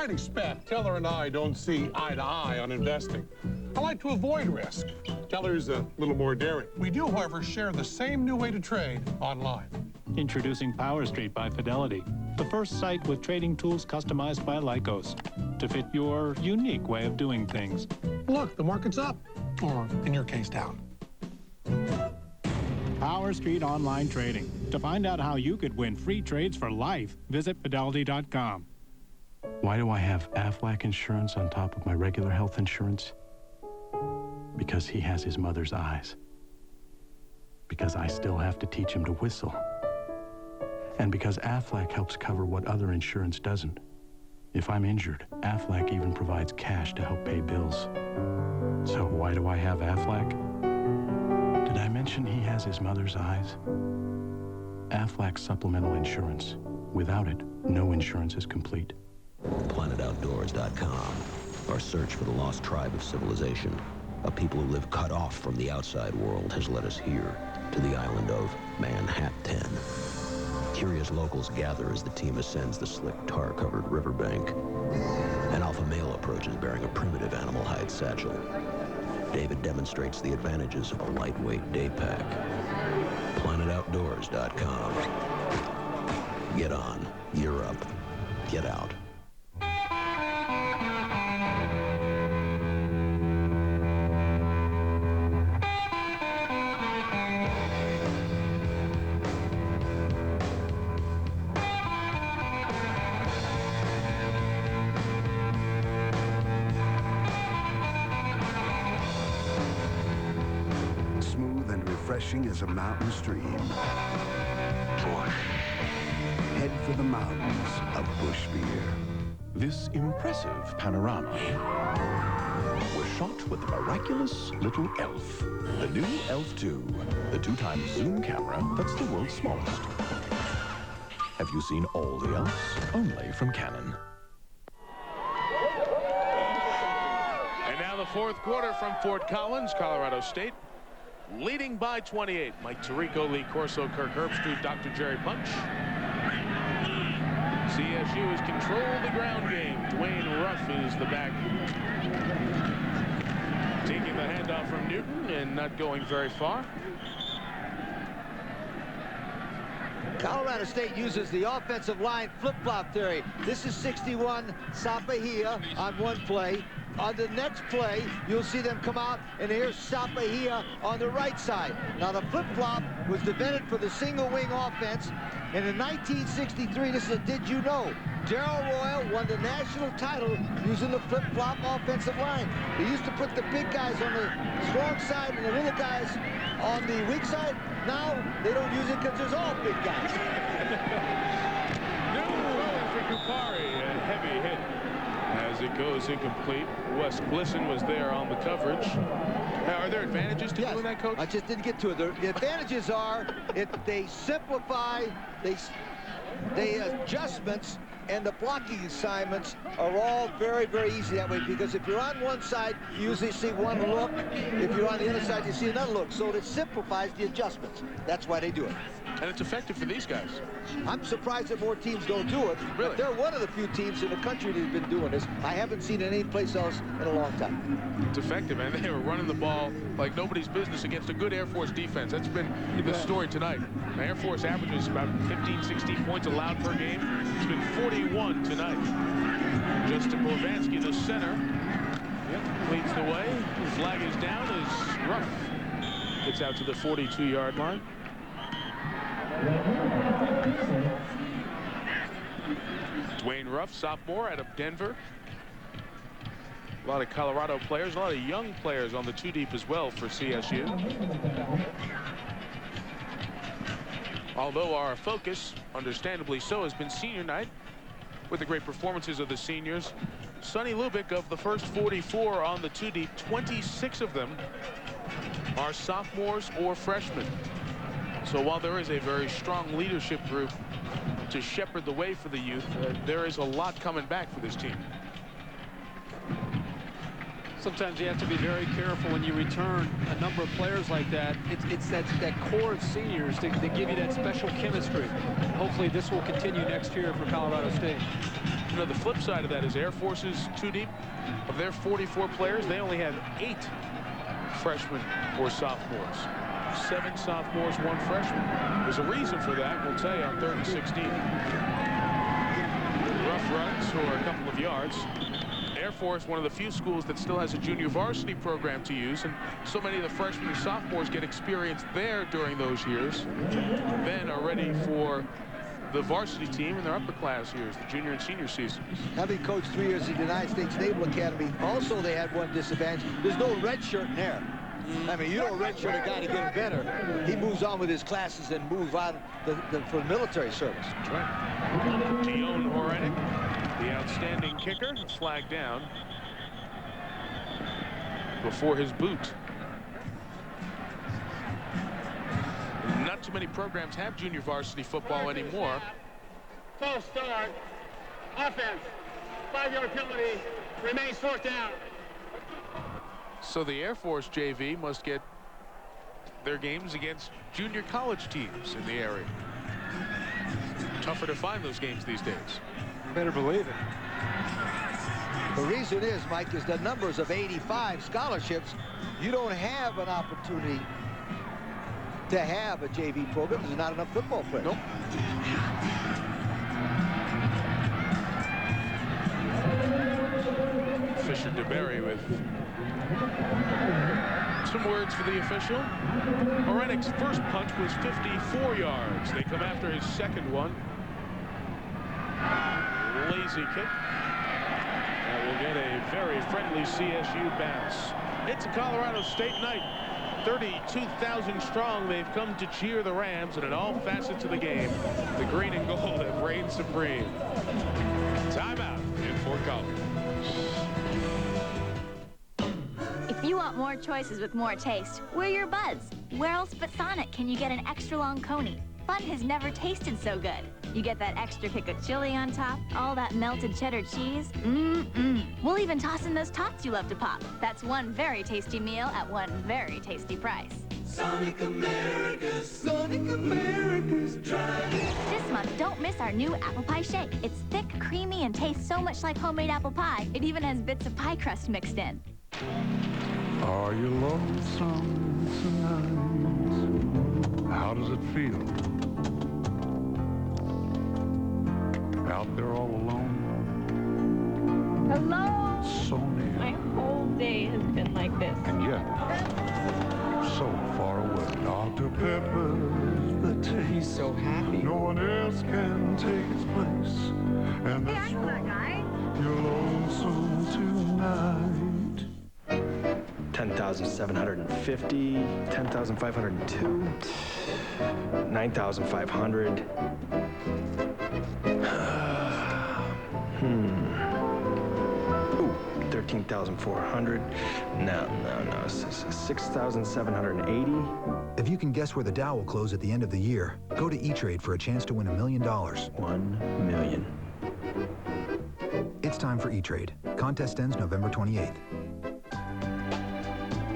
I'd expect Teller and I don't see eye to eye on investing. I like to avoid risk. Teller's a little more daring. We do, however, share the same new way to trade online. Introducing Power Street by Fidelity, the first site with trading tools customized by Lycos to fit your unique way of doing things. Look, the market's up, or in your case, down. Power Street Online Trading. To find out how you could win free trades for life, visit Fidelity.com. Why do I have Aflac insurance on top of my regular health insurance? Because he has his mother's eyes. Because I still have to teach him to whistle. And because Aflac helps cover what other insurance doesn't. If I'm injured, Aflac even provides cash to help pay bills. So why do I have Aflac? Did I mention he has his mother's eyes? Aflac supplemental insurance. Without it, no insurance is complete. PlanetOutdoors.com. Our search for the lost tribe of civilization, a people who live cut off from the outside world, has led us here to the island of Manhattan. Curious locals gather as the team ascends the slick tar-covered riverbank. An alpha male approaches bearing a primitive animal hide satchel. David demonstrates the advantages of a lightweight day pack. PlanetOutdoors.com. Get on, gear up, get out. Smooth and refreshing as a mountain stream. Head for the mountains of Bush beer. This impressive panorama was shot with the miraculous little ELF. The new ELF 2, the 2x zoom camera that's the world's smallest. Have you seen all the ELFs? Only from Canon. And now the fourth quarter from Fort Collins, Colorado State. Leading by 28. Mike Tirico, Lee Corso, Kirk Herbstreit, Dr. Jerry Punch. CSU has controlled the ground game. Dwayne Ruff is the back. Taking the handoff from Newton and not going very far. Colorado State uses the offensive line flip-flop theory. This is 61 Sapahia on one play. On the next play, you'll see them come out, and here's Sapahia on the right side. Now, the flip-flop was invented for the single-wing offense, and in 1963, this is a did you know, Darrell Royal won the national title using the flip-flop offensive line. They used to put the big guys on the strong side and the little guys on the weak side. Now, they don't use it because there's all big guys. New rolling for Kupari, a heavy hit. As it goes incomplete. Wes Glisson was there on the coverage. Are there advantages to doing that, Coach? I just didn't get to it. The advantages are they simplify, they adjustments, and the blocking assignments are all very, very easy that way, because if you're on one side, you usually see one look. If you're on the other side, you see another look. So it simplifies the adjustments. That's why they do it. And it's effective for these guys. I'm surprised that more teams don't do it. Really? But they're one of the few teams in the country that have been doing this. I haven't seen it anyplace else in a long time. It's effective, and they were running the ball like nobody's business against a good Air Force defense. That's been the story tonight. The Air Force averages about 15, 16 points allowed per game. It's been 41 tonight. Justin Blavansky, the center, leads the way. The flag is down as Ruff gets out to the 42-yard line. Dwayne Ruff, sophomore out of Denver. A lot of Colorado players, a lot of young players on the two deep as well for CSU. Although our focus, understandably so, has been senior night with the great performances of the seniors. Sonny Lubick, of the first 44 on the two deep, 26 of them are sophomores or freshmen. So while there is a very strong leadership group to shepherd the way for the youth, there is a lot coming back for this team. Sometimes you have to be very careful when you return a number of players like that. It's that core of seniors that give you that special chemistry. Hopefully this will continue next year for Colorado State. You know, the flip side of that is Air Force is too deep. Of their 44 players, they only have 8 freshmen or sophomores. 7 sophomores, 1 freshman. There's a reason for that. We'll tell you on 3rd and 16. Rough runs for a couple of yards. Air Force, one of the few schools that still has a junior varsity program to use, and so many of the freshmen and sophomores get experience there during those years, then are ready for the varsity team in their upper class years, the junior and senior seasons. Having coached 3 years at the United States Naval Academy, also they had one disadvantage. There's no red shirt in there. I mean, you don't redshirt a guy to get him better. He moves on with his classes and moves on for the military service. That's right. Dion Horenik, the outstanding kicker, flagged down before his boot. Not too many programs have junior varsity football anymore. False start. Offense. 5-yard penalty. Remains 4th down. So the Air Force JV must get their games against junior college teams in the area. Tougher to find those games these days. Better believe it. The reason is, Mike, is the numbers of 85 scholarships. You don't have an opportunity to have a JV program. There's not enough football players. Nope. Fisher DeBerry with some words for the official. Horenik's first punch was 54 yards. They come after his second one. Lazy kick. That will get a very friendly CSU bounce. It's a Colorado State night. 32,000 strong. They've come to cheer the Rams, and in all facets of the game, the green and gold have reigned supreme. Timeout in Fort Collins. If you want more choices with more taste, we're your buds. Where else but Sonic can you get an extra long coney? Fun has never tasted so good. You get that extra kick of chili on top, all that melted cheddar cheese. We'll even toss in those tots you love to pop. That's one very tasty meal at one very tasty price. Sonic America's drive. This month, don't miss our new apple pie shake. It's thick, creamy, and tastes so much like homemade apple pie. It even has bits of pie crust mixed in. Are you lonesome tonight? How does it feel? Out there all alone? Hello? So near. My whole day has been like this. And yet, so far away. Dr. Pepper's the taste. He's so happy. No one else can take his place. And Hey, that's I know that guy. You're lonesome tonight. 10,750, 10,502, 9,500. 13,400. No. 6,780. If you can guess where the Dow will close at the end of the year, go to E-Trade for a chance to win $1 million. 1 million. It's time for E-Trade. Contest ends November 28th.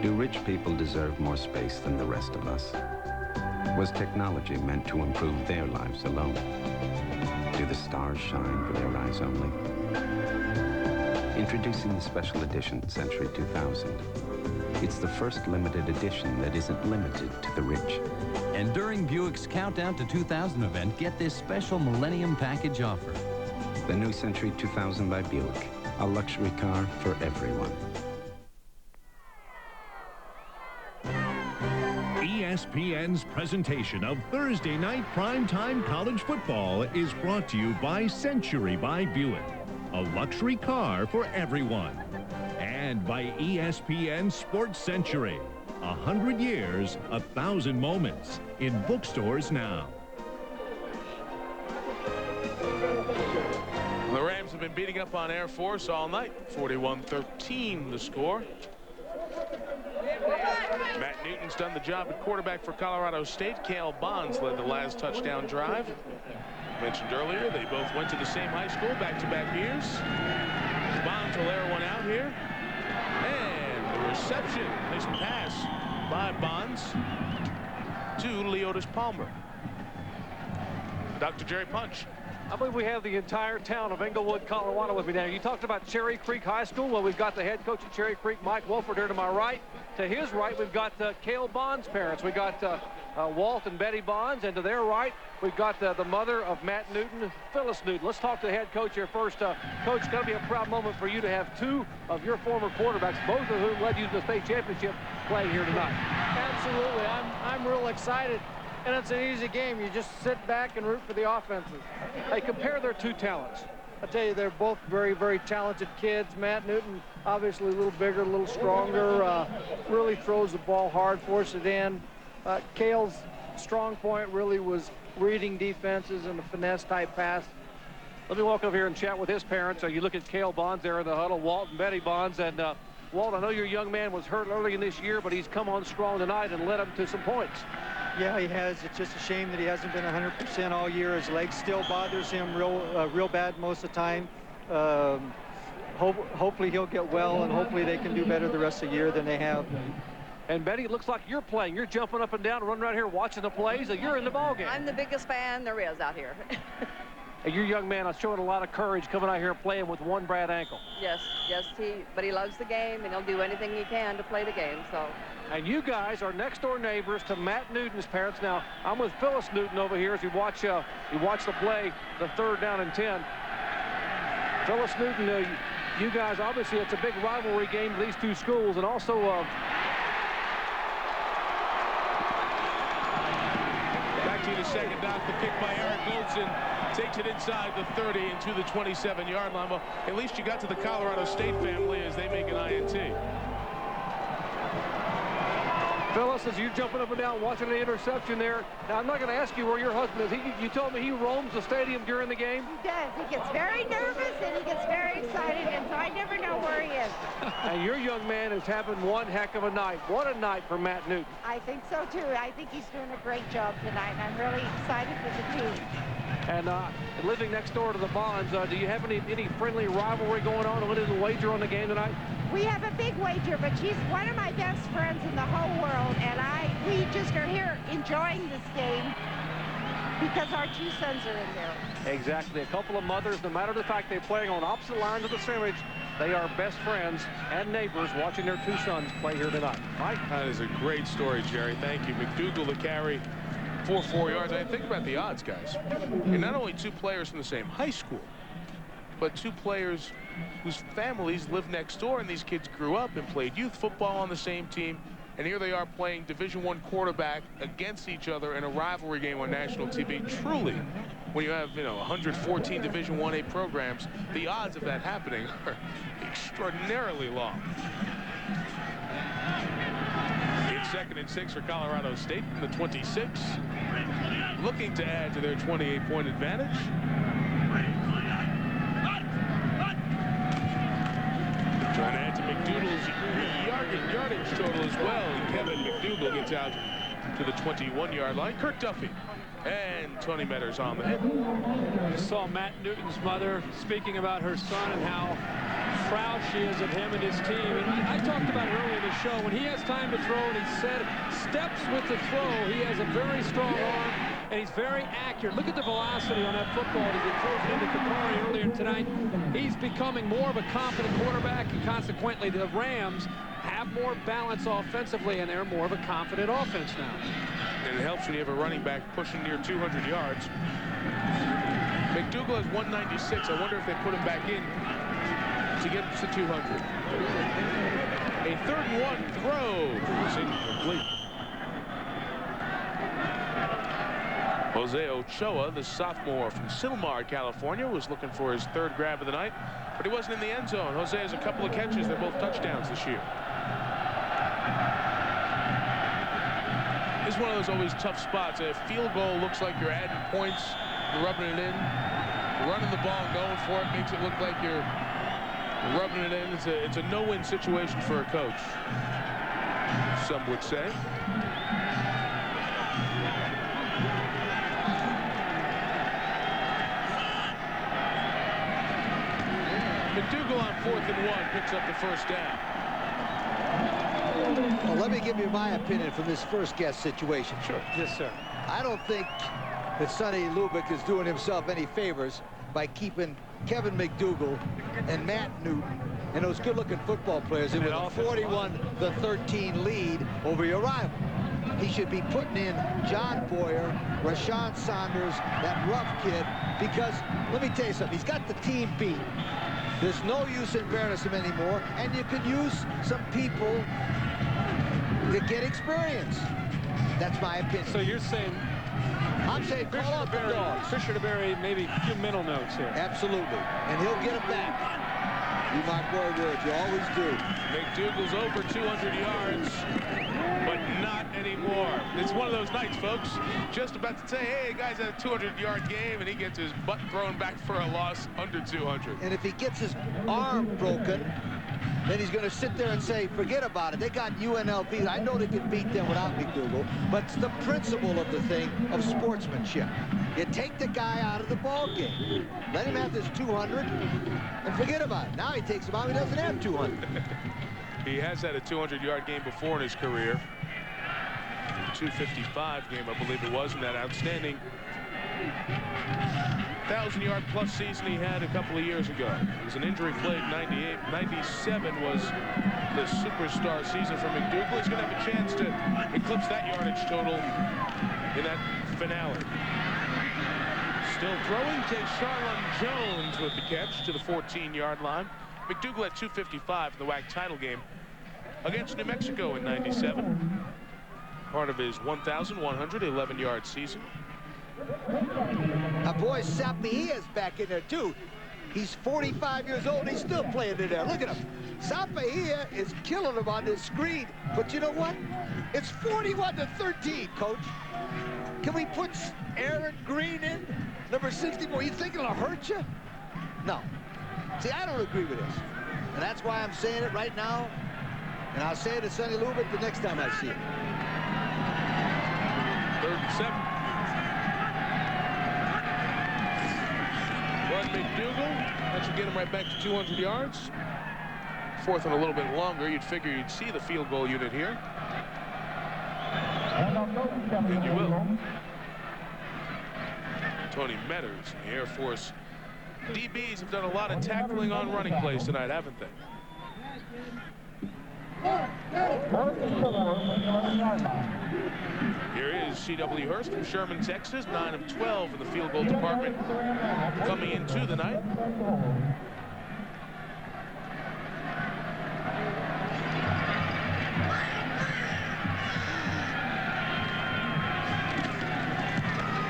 Do rich people deserve more space than the rest of us? Was technology meant to improve their lives alone? Do the stars shine for their eyes only? Introducing the special edition Century 2000. It's the first limited edition that isn't limited to the rich. And during Buick's Countdown to 2000 event, get this special Millennium Package offer. The new Century 2000 by Buick. A luxury car for everyone. ESPN's presentation of Thursday night primetime college football is brought to you by Century by Buick, a luxury car for everyone, and by ESPN Sports Century, 100 years, 1,000 moments, in bookstores now. The Rams have been beating up on Air Force all night. 41-13 the score. Matt Newton's done the job at quarterback for Colorado State. Cale Bonds led the last touchdown drive. Mentioned earlier, they both went to the same high school back-to-back years. Bonds will air one out here. And reception. Nice pass by Bonds to Leotis Palmer. Dr. Jerry Punch. I believe we have the entire town of Englewood, Colorado with me now. You talked about Cherry Creek High School. Well, we've got the head coach at Cherry Creek, Mike Wolford, here to my right. To his right, we've got Cale Bond's parents. We got Walt and Betty Bonds, and to their right, we've got the mother of Matt Newton, Phyllis Newton. Let's talk to the head coach here first. Coach, it's going to be a proud moment for you to have two of your former quarterbacks, both of whom led you to the state championship, playing here tonight. Absolutely. I'm real excited. And it's an easy game. You just sit back and root for the offenses. Hey, compare their two talents. I tell you, they're both very, very talented kids. Matt Newton, obviously a little bigger, a little stronger, really throws the ball hard, force it in. Cale's strong point really was reading defenses and the finesse type pass. Let me walk over here and chat with his parents. You look at Cale Bonds there in the huddle, Walt and Betty Bonds. And Walt, I know your young man was hurt early in this year, but he's come on strong tonight and led him to some points. Yeah, he has. It's just a shame that he hasn't been 100% all year. His leg still bothers him real bad most of the time. Hopefully he'll get well, and hopefully they can do better the rest of the year than they have. And Betty, it looks like you're playing. You're jumping up and down, running around here watching the plays, and you're in the ballgame. I'm the biggest fan there is out here. And your young man is showing a lot of courage coming out here and playing with one bad ankle. Yes, but he loves the game, and he'll do anything he can to play the game. So. And you guys are next door neighbors to Matt Newton's parents. Now, I'm with Phyllis Newton over here as we watch the play, the 3rd down and 10. Phyllis Newton, you guys, obviously it's a big rivalry game to these two schools, and also back to the second down, the pick by Eric Goldson. Takes it inside the 30 into the 27-yard line. Well, at least you got to the Colorado State family as they make an INT. Phyllis, as you're jumping up and down watching the interception there. Now, I'm not going to ask you where your husband is. You told me he roams the stadium during the game. He does. He gets very nervous and he gets very excited, and so I never know where he is. And your young man is having one heck of a night. What a night for Matt Newton. I think so, too. I think he's doing a great job tonight, and I'm really excited for the team. And living next door to the Bonds, do you have any friendly rivalry going on? A little wager on the game tonight? We have a big wager, but she's one of my best friends in the whole world, and we just are here enjoying this game because our two sons are in there. Exactly. A couple of mothers, no matter the fact they're playing on opposite lines of the scrimmage, they are best friends and neighbors watching their two sons play here tonight. Mike? That is a great story, Jerry. Thank you. McDougal to carry for 4 yards. I think about the odds, guys. You're not only two players from the same high school, but two players whose families live next door, and these kids grew up and played youth football on the same team, and here they are playing Division I quarterback against each other in a rivalry game on national TV. Truly, when you have 114 Division I-A programs, the odds of that happening are extraordinarily long. It's 2nd and 6 for Colorado State from the 26, looking to add to their 28-point advantage. Trying to add to McDougal's yardage total as well. And Kevin McDougal gets out to the 21-yard line. Kurt Duffy and Tony Metters on the hit. You saw Matt Newton's mother speaking about her son and how proud she is of him and his team. And I talked about it earlier in the show. When he has time to throw, and he said steps with the throw, he has a very strong arm, and he's very accurate. Look at the velocity on that football as he throws it into Kapari earlier tonight. He's becoming more of a confident quarterback, and consequently the Rams have more balance offensively, and they're more of a confident offense now. And it helps when you have a running back pushing near 200 yards. McDougal has 196. I wonder if they put him back in to get to 200. A 3rd and 1 throw is incomplete. Jose Ochoa, the sophomore from Silmar, California, was looking for his 3rd grab of the night, but he wasn't in the end zone. Jose has a couple of catches. They're both touchdowns this year. It's one of those always tough spots. A field goal looks like you're adding points, you're rubbing it in. Running the ball and going for it makes it look like you're rubbing it in. It's a no-win situation for a coach, some would say. McDougal on 4th and 1 picks up the 1st down. Well, let me give you my opinion from this first guest situation. Sure. Yes, sir. I don't think that Sonny Lubick is doing himself any favors by keeping Kevin McDougal and Matt Newton and those good-looking football players in with a 41-13 lead over your rival. He should be putting in John Boyer, Rashawn Saunders, that rough kid, because let me tell you something, he's got the team beat. There's no use in embarrassing him anymore, and you could use some people to get experience. That's my opinion. So you're saying... I'm saying call out the dogs. Fisher to Berry, maybe a few mental notes here. Absolutely. And he'll get it back. You mark my words, you always do. McDougal's over 200 yards, but not anymore. It's one of those nights, folks. Just about to say, hey, guys had a 200-yard game, and he gets his butt thrown back for a loss under 200. And if he gets his arm broken, then he's going to sit there and say, forget about it. They got UNLV. I know they can beat them without McDougal, but it's the principle of the thing of sportsmanship. You take the guy out of the ball game. Let him have this 200 and forget about it. Now he takes him out. He doesn't have 200. He has had a 200-yard game before in his career. 255 game, I believe it was, in that outstanding 1,000-yard plus season he had a couple of years ago. It was an injury-plagued 98. 97 was the superstar season for McDougal. He's going to have a chance to eclipse that yardage total in that finale. Still throwing, Tayshawn Jones with the catch to the 14-yard line. McDougal had 255 in the WAC title game against New Mexico in 97. Part of his 1,111-yard season. Our boy Sapieha's back in there, too. He's 45 years old. He's still playing in there. Look at him. Sapieha is killing him on this screen. But you know what? It's 41-13, Coach. Can we put Aaron Green in? Number 64. You think it'll hurt you? No. See, I don't agree with this. And that's why I'm saying it right now. And I'll say it to Sonny Lubick the next time I see him. 3rd and 7. Run McDougal. That should get him right back to 200 yards. 4th and a little bit longer. You'd figure you'd see the field goal unit here. And you will. Tony Metters, the Air Force DBs have done a lot of tackling on running plays tonight, haven't they? Here is C.W. Hurst from Sherman, Texas, 9 of 12 in the field goal department coming into the night.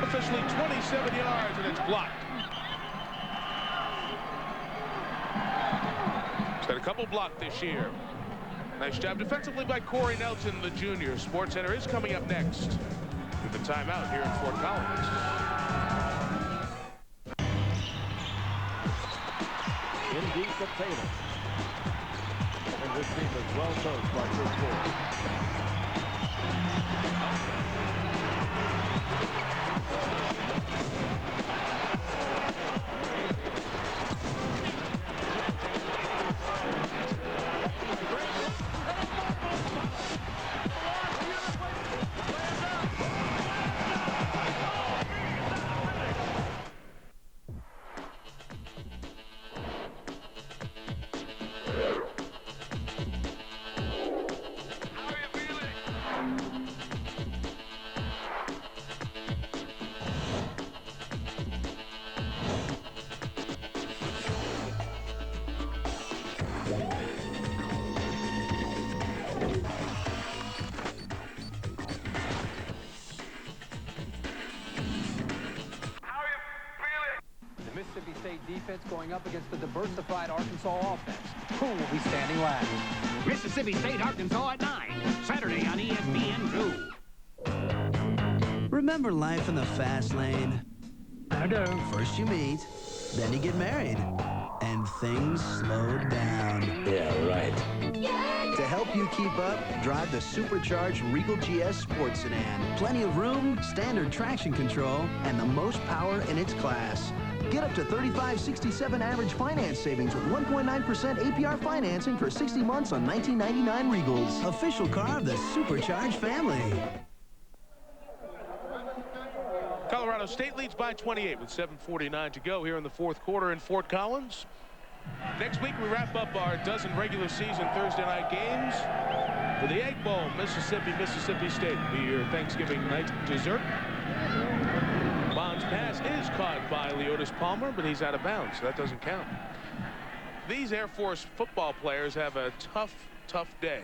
Officially 27 yards, and it's blocked. He's got a couple blocked this year. Nice job defensively by Corey Nelson, the junior. Sports Center is coming up next with the timeout here in Fort Collins. In deep for Taylor. And this team is well coached by Chris Ford. Defense going up against the diversified Arkansas offense. Who will be standing last? Mississippi State, Arkansas at 9. Saturday on ESPN2. Remember life in the fast lane? I do. First you meet, then you get married, and things slow down. Yeah, right. To help you keep up, drive the supercharged Regal GS Sports Sedan. Plenty of room, standard traction control, and the most power in its class. Get up to $35.67 average finance savings with 1.9% APR financing for 60 months on 1999 Regals. Official car of the Supercharged family. Colorado State leads by 28 with 7:49 to go here in the fourth quarter in Fort Collins. Next week, we wrap up our dozen regular season Thursday night games for the Egg Bowl, Mississippi State. Your Thanksgiving night dessert. Bond's pass is caught by Leotis Palmer, but he's out of bounds, so that doesn't count. These Air Force football players have a tough day.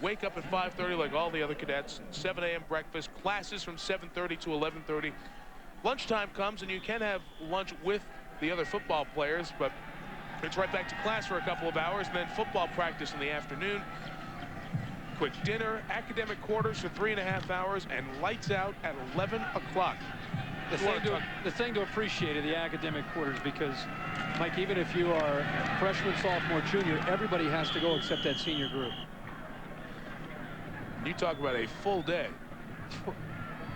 Wake up at 5:30 like all the other cadets. 7 a.m. breakfast. Classes from 7:30 to 11:30. Lunchtime comes, and you can have lunch with the other football players, but it's right back to class for a couple of hours, and then football practice in the afternoon. Quick dinner, academic quarters for 3.5 hours, and lights out at 11 o'clock. The thing to appreciate are the academic quarters, because, Mike, even if you are freshman, sophomore, junior, everybody has to go except that senior group. You talk about a full day.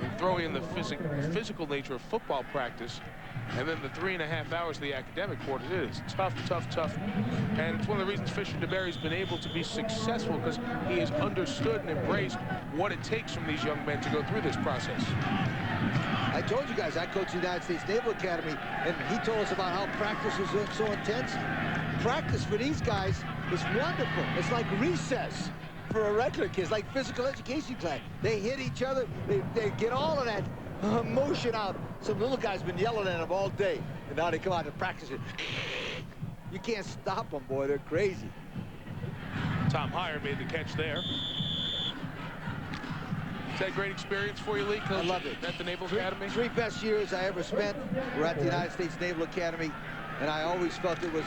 And throw in the physical nature of football practice, and then the 3.5 hours of the academic quarters. It is tough. And it's one of the reasons Fisher DeBerry's been able to be successful, because he has understood and embraced what it takes from these young men to go through this process. I told you guys I coached the United States Naval Academy, and he told us about how practice was so intense. Practice for these guys is wonderful. It's like recess for a regular kid. It's like physical education class. They hit each other. They get all of that emotion out. Some little guy's been yelling at them all day, and now they come out to practice it. You can't stop them, boy. They're crazy. Tom Heyer made the catch there. Is that a great experience for you, Lee? I loved it. At the Naval Academy? Three best years I ever spent were at the United States Naval Academy, and I always felt it was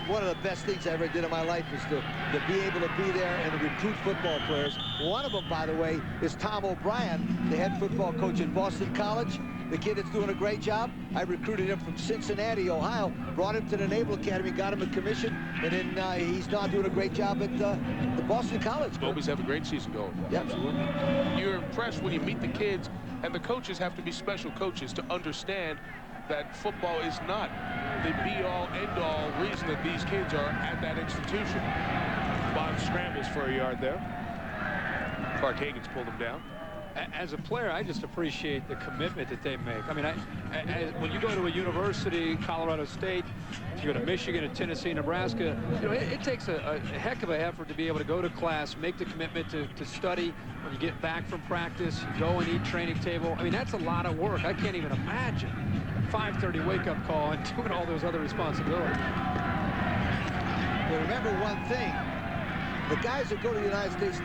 one of the best things I ever did in my life, is to be able to be there and to recruit football players. One of them, by the way, is Tom O'Brien, the head football coach at Boston College. The kid that's doing a great job. I recruited him from Cincinnati, Ohio, brought him to the Naval Academy, got him a commission, and then he's now doing a great job at the Boston College. Always have a great season going. Yeah, absolutely. You're impressed when you meet the kids, and the coaches have to be special coaches to understand that football is not the be-all, end-all reason that these kids are at that institution. Bond scrambles for a yard there. Clark Hagan's pulled him down. As a player, I just appreciate the commitment that they make. I mean, when you go to a university, Colorado State, if you go to Michigan, or Tennessee, Nebraska, you know, it takes a heck of an effort to be able to go to class, make the commitment to study. When you get back from practice, you go and eat training table. I mean, that's a lot of work. I can't even imagine 5:30 wake-up call and doing all those other responsibilities. But remember one thing: the guys that go to the United States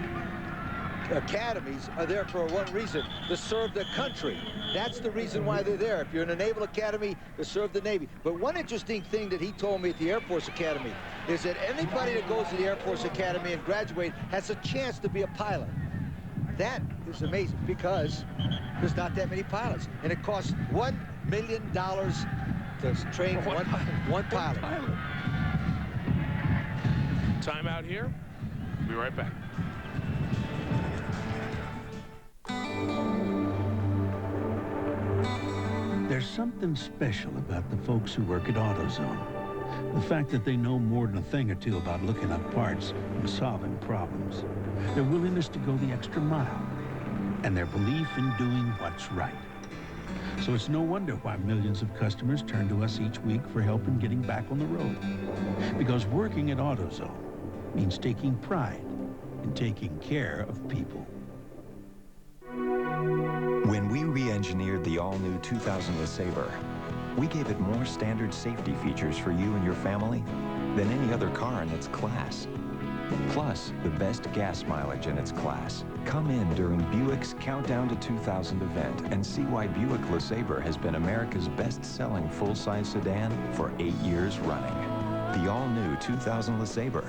academies are there for one reason: to serve the country. That's the reason why they're there. If you're in a Naval Academy, to serve the Navy. But one interesting thing that he told me at the Air Force Academy is that anybody that goes to the Air Force Academy and graduate has a chance to be a pilot. That is amazing, because there's not that many pilots, and it costs $1 million to train one pilot. Timeout here. Be right back. There's something special about the folks who work at AutoZone. The fact that they know more than a thing or two about looking up parts and solving problems. Their willingness to go the extra mile. And their belief in doing what's right. So it's no wonder why millions of customers turn to us each week for help in getting back on the road. Because working at AutoZone means taking pride in taking care of people. When we re-engineered the all-new 2000 LeSabre, we gave it more standard safety features for you and your family than any other car in its class. Plus, the best gas mileage in its class. Come in during Buick's Countdown to 2000 event and see why Buick LeSabre has been America's best-selling full-size sedan for 8 years running. The all-new 2000 LeSabre.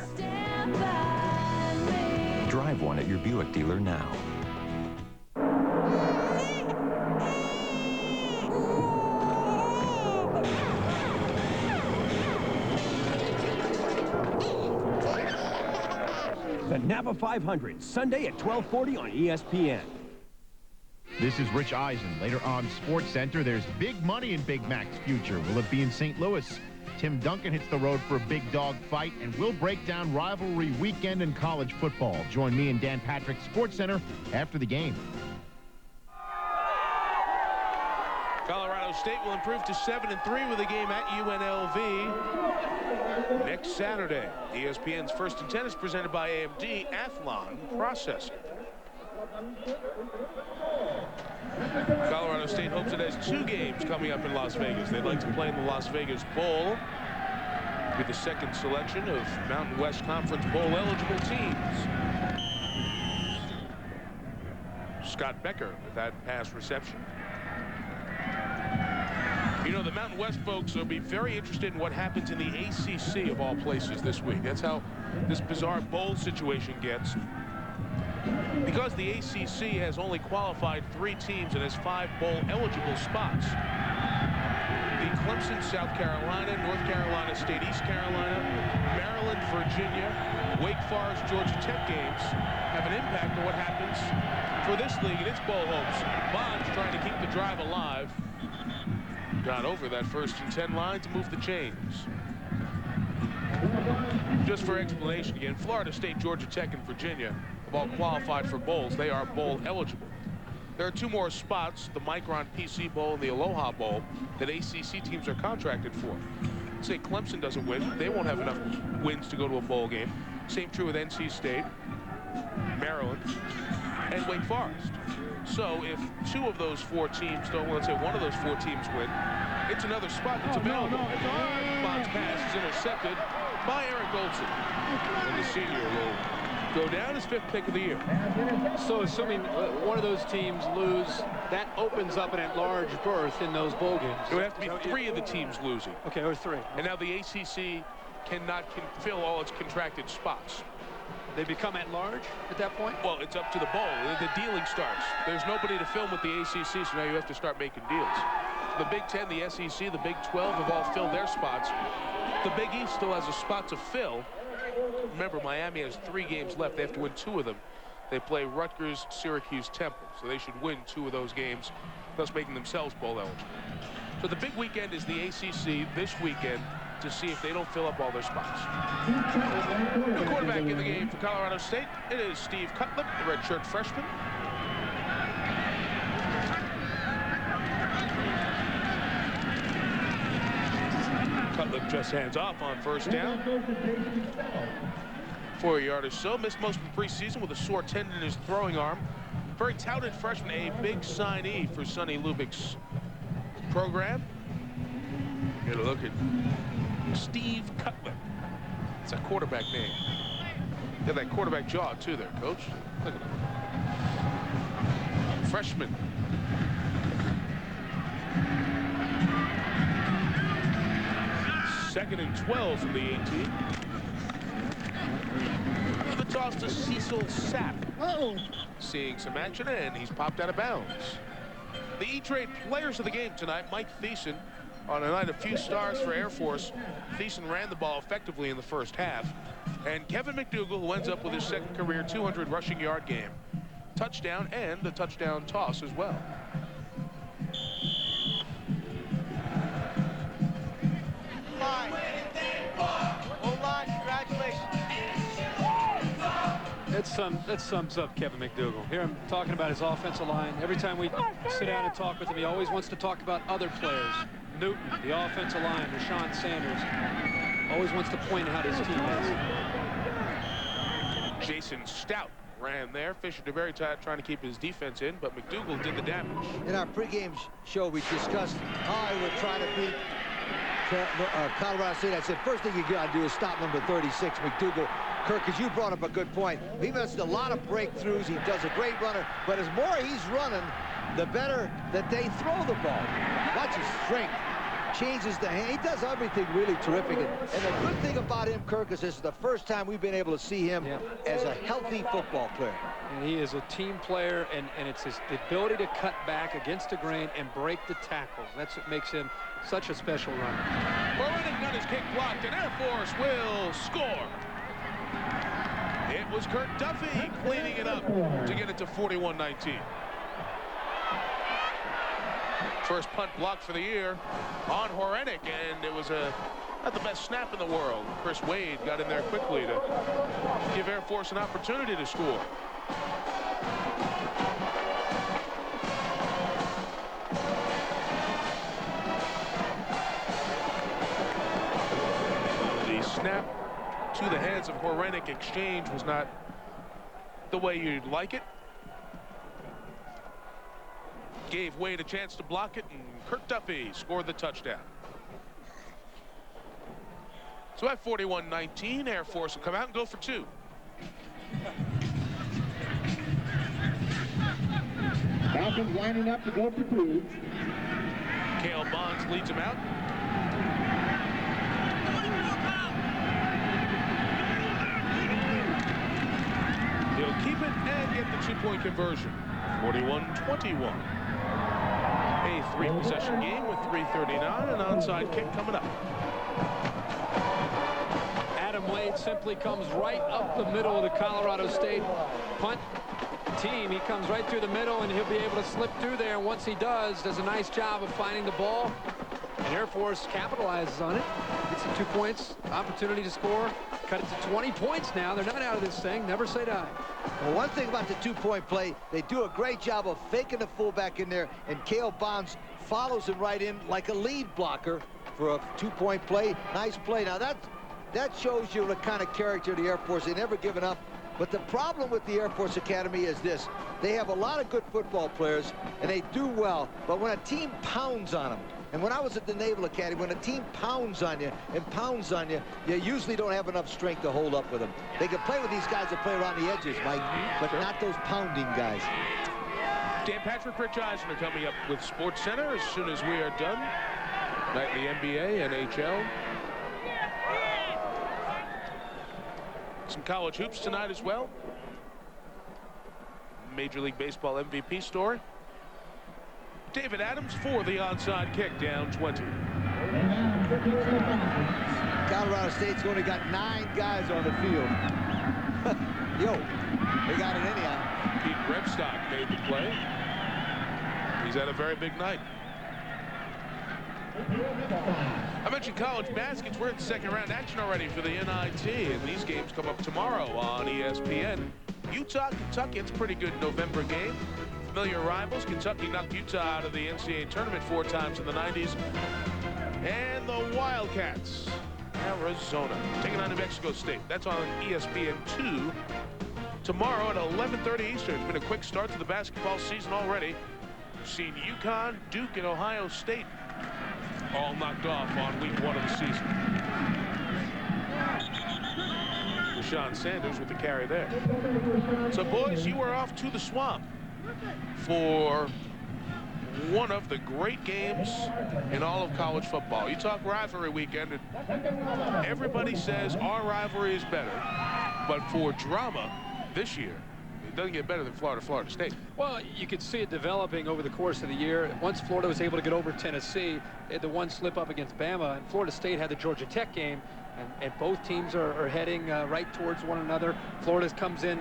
Drive one at your Buick dealer now. The Napa 500, Sunday at 12:40 on ESPN. This is Rich Eisen. Later on Sports Center, there's big money in Big Mac's future. Will it be in St. Louis? Tim Duncan hits the road for a big dog fight, and we'll break down rivalry weekend in college football. Join me and Dan Patrick Sports Center after the game. Colorado State will improve to 7-3 with a game at UNLV next Saturday. ESPN's First and 10 is presented by AMD Athlon Processing. Colorado State hopes it has 2 games coming up in Las Vegas. They'd like to play in the Las Vegas Bowl with the second selection of Mountain West Conference Bowl eligible teams. Scott Becker with that pass reception. You know, the Mountain West folks will be very interested in what happens in the ACC of all places this week. That's how this bizarre bowl situation gets. Because the ACC has only qualified 3 teams and has 5 bowl eligible spots. The Clemson, South Carolina, North Carolina State, East Carolina, Maryland, Virginia, Wake Forest, Georgia Tech games have an impact on what happens for this league and its bowl hopes. Bonds trying to keep the drive alive. Got over that first and 10 line to move the chains. Just for explanation again, Florida State, Georgia Tech, and Virginia have all qualified for bowls. They are bowl eligible. There are 2 more spots, the Micron PC Bowl and the Aloha Bowl, that ACC teams are contracted for. Say Clemson doesn't win, they won't have enough wins to go to a bowl game. Same true with NC State, Maryland, and Wake Forest. So if 2 of those 4 teams don't, let's say one of those 4 teams win, it's another spot that's available. Bond's pass is intercepted by Eric Olson. And the senior will go down as 5th pick of the year. So assuming one of those teams lose, that opens up an at-large berth in those bowl games. It would have to be 3 of the teams losing. Okay, or 3. And now the ACC cannot fill all its contracted spots. They become at large at that point? Well, it's up to the bowl. The dealing starts. There's nobody to film with the ACC, so now you have to start making deals. The Big 10, the SEC, the Big 12 have all filled their spots. The Big East still has a spot to fill. Remember, Miami has 3 games left. They have to win 2 of them. They play Rutgers, Syracuse, Temple, so they should win 2 of those games, thus making themselves bowl eligible. So the big weekend is the ACC this weekend to see if they don't fill up all their spots. The quarterback in the game for Colorado State, it is Steve Cutlip, the redshirt freshman. Cutlip just hands off on first down. 4 yards or so. Missed most of the preseason with a sore tendon in his throwing arm. Very touted freshman, a big signee for Sonny Lubbock's program. Get a look at Steve Cutlip. It's a quarterback name. Got that quarterback jaw too there, coach. Look at him. Freshman. Second and 12 from the 18. The toss to Cecil Sapp. Seeing some action, and he's popped out of bounds. The E-Trade players of the game tonight, Mike Thiessen. On a night of few stars for Air Force, Thiessen ran the ball effectively in the first half. And Kevin McDougal, who ends up with his second career 200 rushing yard game. Touchdown and a touchdown toss as well. That sums up Kevin McDougal. Here I'm talking about his offensive line. Every time we sit down and talk with him, he always wants to talk about other players. Newton, the offensive line, Rashawn Sanders. Always wants to point out his teammates. Jason Stout ran there. Fisher DeBerry trying to keep his defense in, but McDougal did the damage. In our pregame show, we discussed how we were trying to beat Colorado State. I said, first thing you got to do is stop number 36, McDougal. Kirk, as you brought up a good point, he missed a lot of breakthroughs. He does a great runner, but as more he's running, the better that they throw the ball. Watch his strength. Changes the hand. He does everything really terrific. And the good thing about him, Kirk, is this is the first time we've been able to see him as a healthy football player. And he is a team player, and it's his ability to cut back against the grain and break the tackles. That's what makes him such a special runner. Moretti got his kick blocked, and Air Force will score. It was Kurt Duffy cleaning it up to get it to 41-19. First punt block for the year on Horenik, and it was not the best snap in the world. Chris Wade got in there quickly to give Air Force an opportunity to score. The snap to the hands of Horenik exchange was not the way you'd like it. Gave Wade a chance to block it, and Kirk Duffy scored the touchdown. So at 41-19, Air Force will come out and go for 2. Falcons lining up to go for 2. Cale Bonds leads him out. He'll keep it and get the 2-point conversion. 41-21. A 3-possession game with 3:39, an onside kick coming up. Adam Wade simply comes right up the middle of the Colorado State punt team. He comes right through the middle, and he'll be able to slip through there. And once he does a nice job of finding the ball. And Air Force capitalizes on it. Gets some 2 points, opportunity to score. Cut it to 20 points now. They're not out of this thing. Never say die. Well, one thing about the 2-point play, they do a great job of faking the fullback in there, and Cale Bonds follows him right in like a lead blocker for a 2-point play. Nice play. Now that shows you the kind of character of the Air Force. They never given up. But the problem with the Air Force Academy is this. They have a lot of good football players, and they do well. But when a team pounds on them, and when I was at the Naval Academy, when a team pounds on you, you usually don't have enough strength to hold up with them. They can play with these guys that play around the edges, Mike, but not those pounding guys. Dan Patrick, Rich Eisen are coming up with Sports Center as soon as we are done. Nightly NBA, NHL. Some college hoops tonight as well. Major League Baseball MVP story. David Adams for the onside kick, down 20. Colorado State's only got 9 guys on the field. Yo, they got it anyhow. Pete Rebstock made the play. He's had a very big night. I mentioned college baskets. We're in second round action already for the NIT, and these games come up tomorrow on ESPN. Utah, Kentucky, it's a pretty good November game. Familiar rivals. Kentucky knocked Utah out of the NCAA tournament 4 times in the 90s. And the Wildcats, Arizona, taking on New Mexico State. That's on ESPN 2 tomorrow at 11:30 Eastern. It's been a quick start to the basketball season already. We've seen UConn, Duke, and Ohio State all knocked off on week 1 of the season. Rashawn Sanders with the carry there. So, boys, you are off to the Swamp for one of the great games in all of college football. You talk rivalry weekend, and everybody says our rivalry is better. But for drama this year, it doesn't get better than Florida State. Well, you could see it developing over the course of the year. Once Florida was able to get over Tennessee, they had the one slip up against Bama, and Florida State had the Georgia Tech game, and both teams are heading right towards one another. Florida comes in,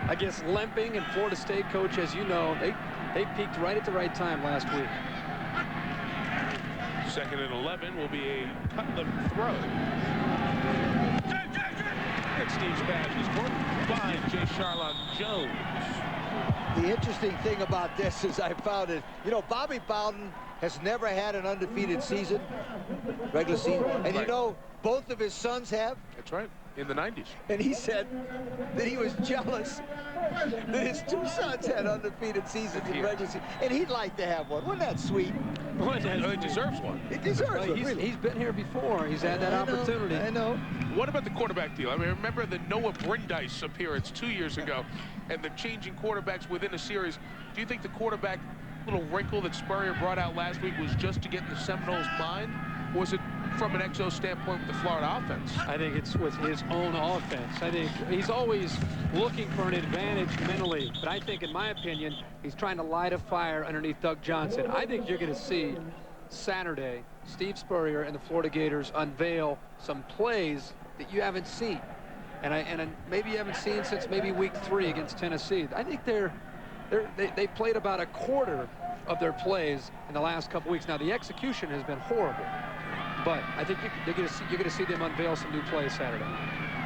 I guess, limping, and Florida State, coach, as you know, they peaked right at the right time last week. 2nd and 11 will be a Cutler throw. And Steve's pass is caught by Jay Charlotte Jones. The interesting thing about this is I found it, you know, Bobby Bowden has never had an undefeated season, regular season, and you know, both of his sons have. That's right, in the 90s. And he said that he was jealous that his 2 sons had undefeated seasons in regular season, and he'd like to have one. Wasn't that sweet? He deserves one. He deserves one, really. He's been here before. He's had that opportunity. I know. What about the quarterback deal? I mean, remember the Noah Brindise appearance 2 years ago and the changing quarterbacks within a series. Do you think the quarterback little wrinkle that Spurrier brought out last week was just to get in the Seminoles' mind? Or was it from an XO standpoint with the Florida offense? I think it's with his own offense. I think he's always looking for an advantage mentally. But I think, in my opinion, he's trying to light a fire underneath Doug Johnson. I think you're going to see Saturday Steve Spurrier and the Florida Gators unveil some plays that you haven't seen. And maybe you haven't seen since maybe week 3 against Tennessee. I think they're They played about a quarter of their plays in the last couple weeks. Now, the execution has been horrible, but I think you're going to see them unveil some new plays Saturday.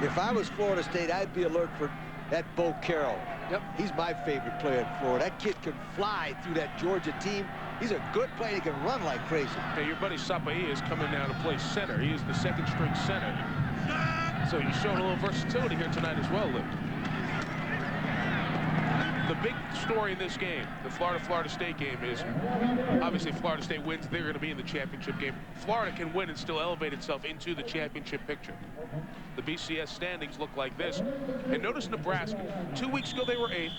If I was Florida State, I'd be alert for that Bo Carroll. Yep. He's my favorite player in Florida. That kid can fly through that Georgia team. He's a good player. He can run like crazy. Hey, your buddy Sapai is coming now to play center. He is the second-string center. So he's showing a little versatility here tonight as well, Luke. The big story in this game, the Florida State game, is obviously Florida State wins. They're going to be in the championship game. Florida can win and still elevate itself into the championship picture. The BCS standings look like this. And notice Nebraska. 2 weeks ago, they were 8th.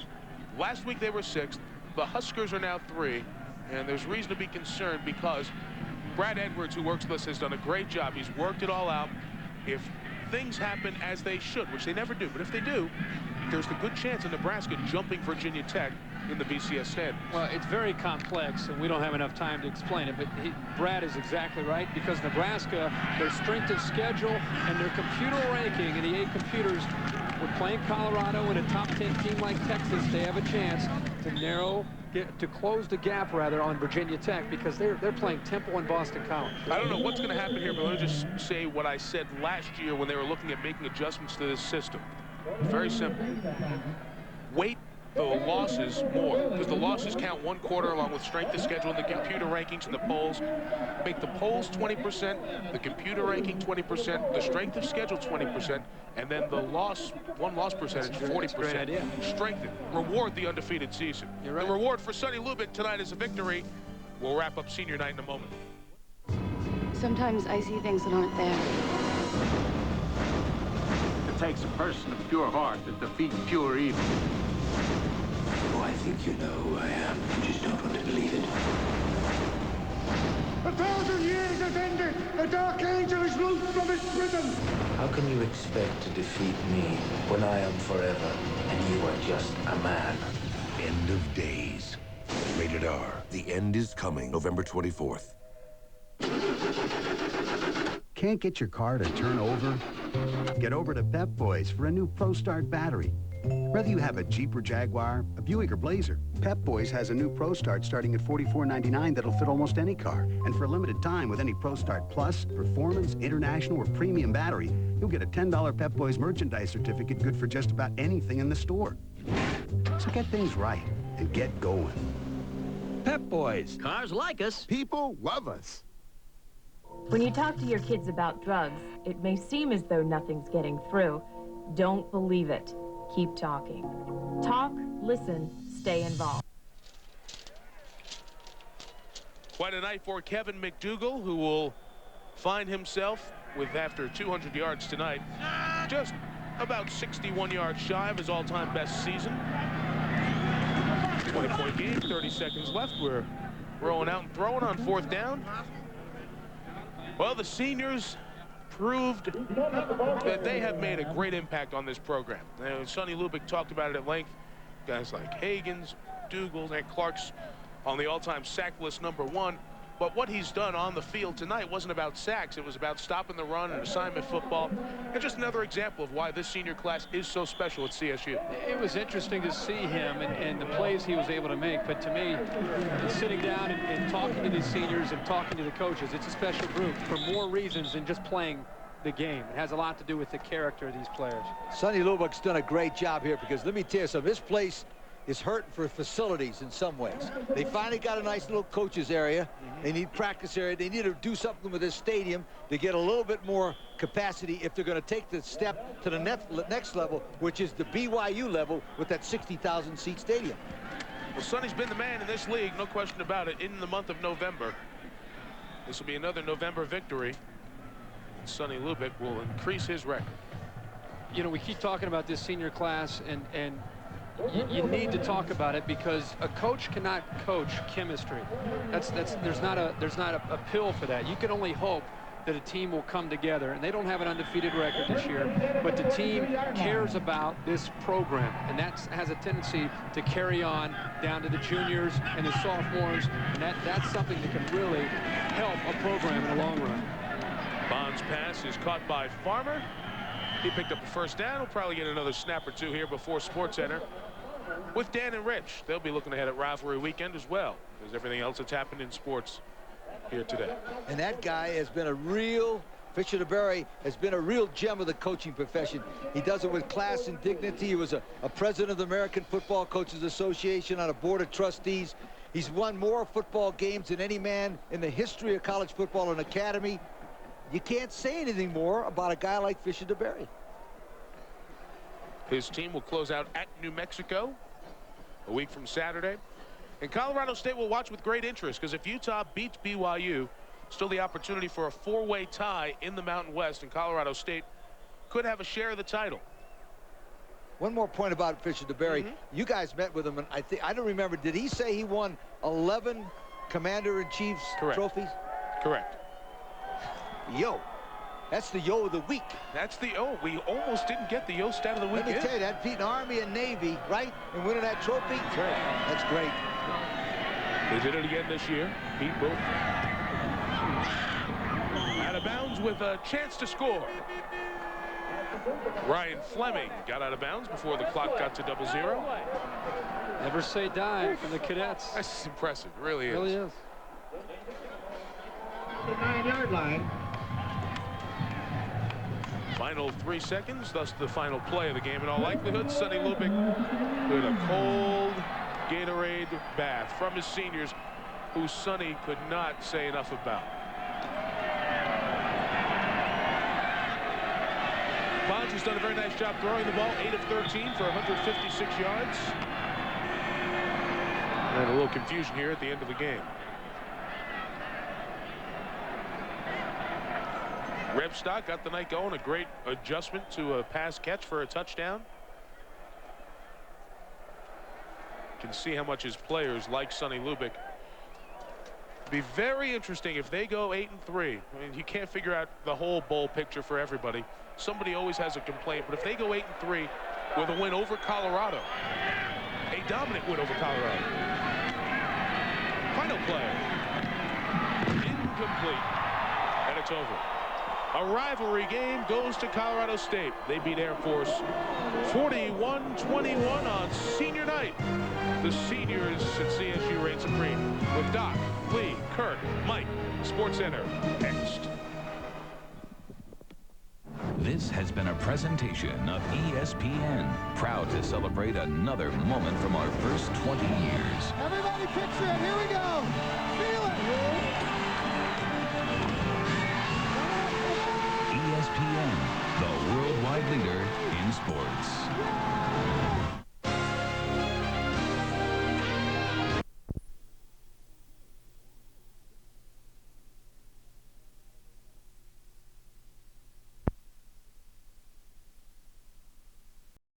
Last week, they were 6th. The Huskers are now 3. And there's reason to be concerned because Brad Edwards, who works with us, has done a great job. He's worked it all out. If things happen as they should, which they never do, but if they do, there's a good chance of Nebraska jumping Virginia Tech in the BCS stand. Well, it's very complex, and we don't have enough time to explain it, but Brad is exactly right, because Nebraska, their strength of schedule and their computer ranking in the 8 computers, with playing Colorado and a top 10 team like Texas, they have a chance to close the gap, rather, on Virginia Tech, because they're playing Temple and Boston College. I don't know what's going to happen here, but let me just say what I said last year when they were looking at making adjustments to this system. Very simple. Weight the losses more, because the losses count 1 quarter along with strength of schedule and the computer rankings and the polls. Make the polls 20%, the computer ranking 20%, the strength of schedule 20%, and then the one loss percentage 40%. Strengthen. Reward the undefeated season. You're right. The reward for Sonny Lubick tonight is a victory. We'll wrap up senior night in a moment. Sometimes I see things that aren't there. It takes a person of pure heart to defeat pure evil. Oh, I think you know who I am. You just don't want to believe it. 1,000 years have ended. A dark angel is loosed from its prison. How can you expect to defeat me when I am forever and you are just a man? End of Days. Rated R. The end is coming November 24th. Can't get your car to turn over? Get over to Pep Boys for a new Pro Start battery. Whether you have a Jeep or Jaguar, a Buick or Blazer, Pep Boys has a new Pro Start starting at $44.99 that'll fit almost any car. And for a limited time, with any Pro Start Plus, Performance, International, or Premium battery, you'll get a $10 Pep Boys merchandise certificate good for just about anything in the store. So get things right and get going. Pep Boys. Cars like us. People love us. When you talk to your kids about drugs, it may seem as though nothing's getting through. Don't believe it. Keep talking. Talk, listen, stay involved. Quite a night for Kevin McDougal, who will find himself with, after 200 yards tonight, just about 61 yards shy of his all-time best season. 20-point game, 30 seconds left. We're rolling out and throwing on 4th down. Well, the seniors proved that they have made a great impact on this program. Sonny Lubick talked about it at length. Guys like Hagens, Dougals, and Clark's on the all-time sack list #1. But what he's done on the field tonight wasn't about sacks. It was about stopping the run and assignment football. And just another example of why this senior class is so special at CSU. It was interesting to see him and the plays he was able to make. But to me, sitting down and talking to these seniors and talking to the coaches, it's a special group for more reasons than just playing the game. It has a lot to do with the character of these players. Sonny Lubick's done a great job here, because let me tell you something, this place is hurting for facilities in some ways. They finally got a nice little coaches area. They need practice area. They need to do something with this stadium to get a little bit more capacity if they're going to take the step to the next level, which is the BYU level with that 60,000 seat stadium. Well, Sonny's been the man in this league, no question about it, in the month of November. This will be another November victory. Sonny Lubick will increase his record. You know, we keep talking about this senior class, and you need to talk about it, because a coach cannot coach chemistry. There's not a pill for that. You can only hope that a team will come together, and they don't have an undefeated record this year, but the team cares about this program, and that has a tendency to carry on down to the juniors and the sophomores, and that's something that can really help a program in the long run. Bond's pass is caught by Farmer. He picked up the 1st down. He'll probably get another snap or two here before SportsCenter. with Dan and Rich. They'll be looking ahead at rivalry weekend as well as everything else that's happened in sports here today. And that guy has been a real, Fisher DeBerry has been a real gem of the coaching profession. He does it with class and dignity. He was a president of the American Football Coaches Association, on a board of trustees. He's won more football games than any man in the history of college football and academy. You can't say anything more about a guy like Fisher DeBerry. His team will close out at New Mexico a week from Saturday. And Colorado State will watch with great interest, because if Utah beats BYU, still the opportunity for a four-way tie in the Mountain West, and Colorado State could have a share of the title. One more point about Fisher DeBerry. You guys met with him, and I don't remember. Did he say he won 11 Commander-in-Chief's trophies? Correct. Yo, that's the yo of the week. That's the yo. We almost didn't get the yo stat of the week. Let me tell you, that beating Army and Navy, right, and winning that trophy. That's great. They did it again this year. Beat both. Out of bounds with a chance to score. Ryan Fleming got out of bounds before the clock got to 0-0. Never say die from the cadets. That's impressive. It really is. It really is. The 9-yard line. Final 3 seconds, thus the final play of the game. In all likelihood, Sonny Lubick with a cold Gatorade bath from his seniors, who Sonny could not say enough about. Bonds has done a very nice job throwing the ball, 8 of 13 for 156 yards. And a little confusion here at the end of the game. Rebstock got the night going, a great adjustment to a pass catch for a touchdown. You can see how much his players like Sonny Lubick. Be very interesting if they go 8-3. I mean, you can't figure out the whole bowl picture for everybody. Somebody always has a complaint, but if they go 8-3 with a win over Colorado, a dominant win over Colorado. Final play. Incomplete. And it's over. A rivalry game goes to Colorado State. They beat Air Force 41-21 on senior night. The seniors at CSU reign supreme with Doc, Lee, Kirk, Mike, SportsCenter next. This has been a presentation of ESPN, proud to celebrate another moment from our first 20 years. Everybody picture it. Here we go.